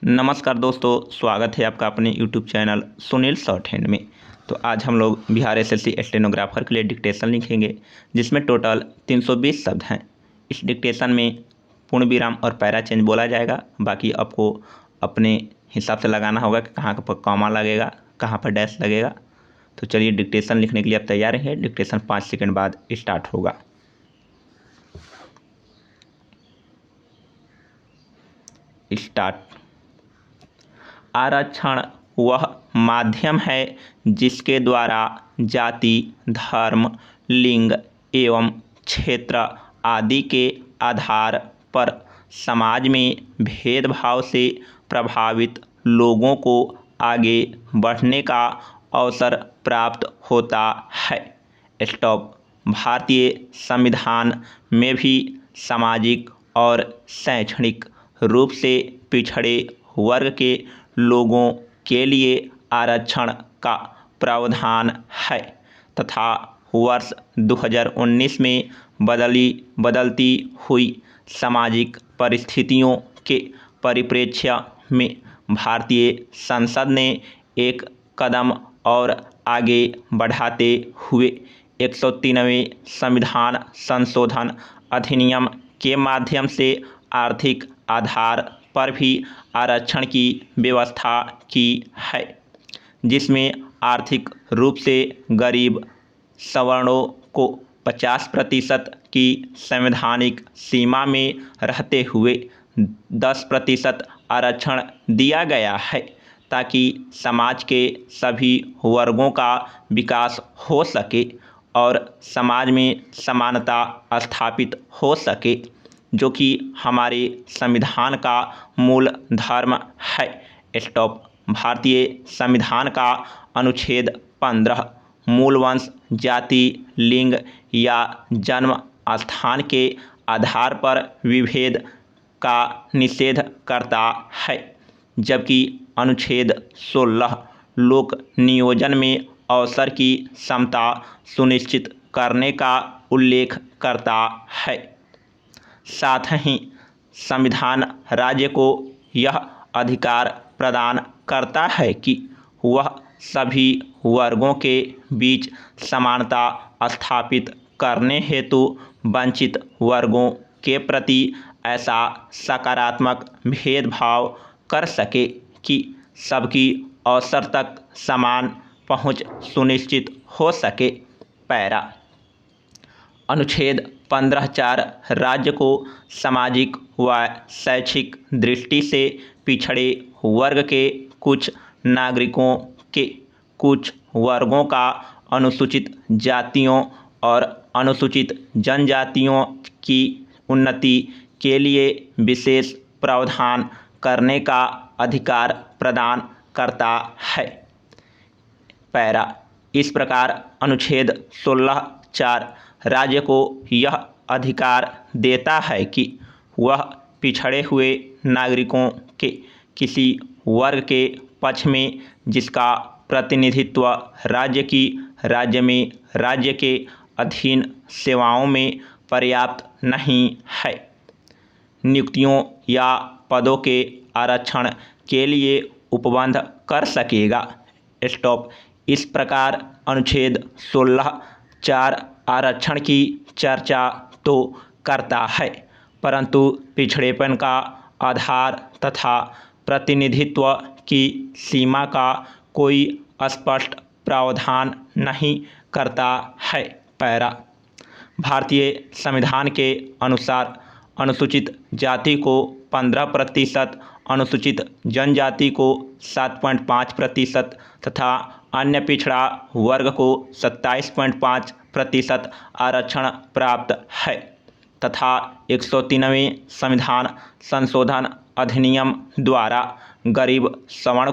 नमस्कार दोस्तों, स्वागत है आपका अपने YouTube channel Sunil short hand में। तो आज हम लोग बिहार एसएससी स्टेनोग्राफर के लिए डिक्टेशन लिखेंगे, जिसमें टोटल 320 शब्द हैं। इस डिक्टेशन में पूर्ण विराम और पैरा चेंज बोला जाएगा। बाकी आपको अपने हिसाब से लगाना होगा कि कहाँ पर कॉमा लगेगा, कहाँ पर डैश लगेगा। तो चलिए, डिक्टेशन लिखने के लिए आप तैयार हैं। डिक्टेशन 5 सेकेंड बाद स्टार्ट होगा। स्टार्ट। आरक्षण वह माध्यम है जिसके द्वारा जाति, धर्म, लिंग एवं क्षेत्र आदि के आधार पर समाज में भेदभाव से प्रभावित लोगों को आगे बढ़ने का अवसर प्राप्त होता है। स्टॉप। भारतीय संविधान में भी सामाजिक और शैक्षणिक रूप से पिछड़े वर्ग के लोगों के लिए आरक्षण का प्रावधान है तथा वर्ष 2019 में बदलती हुई सामाजिक परिस्थितियों के परिप्रेक्ष्य में भारतीय संसद ने एक कदम और आगे बढ़ाते हुए 103वें संविधान संशोधन अधिनियम के माध्यम से आर्थिक आधार पर भी आरक्षण की व्यवस्था की है, जिसमें आर्थिक रूप से गरीब सवर्णों को 50% की संवैधानिक सीमा में रहते हुए 10% आरक्षण दिया गया है, ताकि समाज के सभी वर्गों का विकास हो सके और समाज में समानता स्थापित हो सके, जो कि हमारे संविधान का मूल धर्म है। स्टॉप। भारतीय संविधान का अनुच्छेद 15 मूल वंश, जाति, लिंग या जन्म स्थान के आधार पर विभेद का निषेध करता है, जबकि अनुच्छेद 16 लोक नियोजन में अवसर की समता सुनिश्चित करने का उल्लेख करता है। साथ ही संविधान राज्य को यह अधिकार प्रदान करता है कि वह सभी वर्गों के बीच समानता स्थापित करने हेतु वंचित वर्गों के प्रति ऐसा सकारात्मक भेदभाव कर सके कि सबकी अवसर तक समान पहुंच सुनिश्चित हो सके। पैरा। अनुच्छेद 15(4) राज्य को सामाजिक व शैक्षिक दृष्टि से पिछड़े वर्ग के कुछ नागरिकों के कुछ वर्गों का अनुसूचित जातियों और अनुसूचित जनजातियों की उन्नति के लिए विशेष प्रावधान करने का अधिकार प्रदान करता है। पैरा। इस प्रकार अनुच्छेद 16(4) राज्य को यह अधिकार देता है कि वह पिछड़े हुए नागरिकों के किसी वर्ग के पक्ष में जिसका प्रतिनिधित्व राज्य के अधीन सेवाओं में पर्याप्त नहीं है, नियुक्तियों या पदों के आरक्षण के लिए उपबंध कर सकेगा। स्टॉप। इस प्रकार अनुच्छेद 16(4) आरक्षण की चर्चा तो करता है, परंतु पिछड़ेपन का आधार तथा प्रतिनिधित्व की सीमा का कोई स्पष्ट प्रावधान नहीं करता है। पैरा। भारतीय संविधान के अनुसार अनुसूचित जाति को 15%, अनुसूचित जनजाति को 7.5% तथा अन्य पिछड़ा वर्ग को 27.5% आरक्षण प्राप्त है तथा 103वें संविधान संशोधन अधिनियम द्वारा गरीब सवर्ण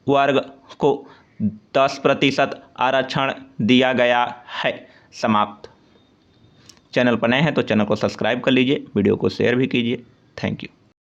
वर्ग को 10% आरक्षण दिया गया है। समाप्त। चैनल पर नए हैं तो चैनल को सब्सक्राइब कर लीजिए, वीडियो को शेयर भी कीजिए। Thank you.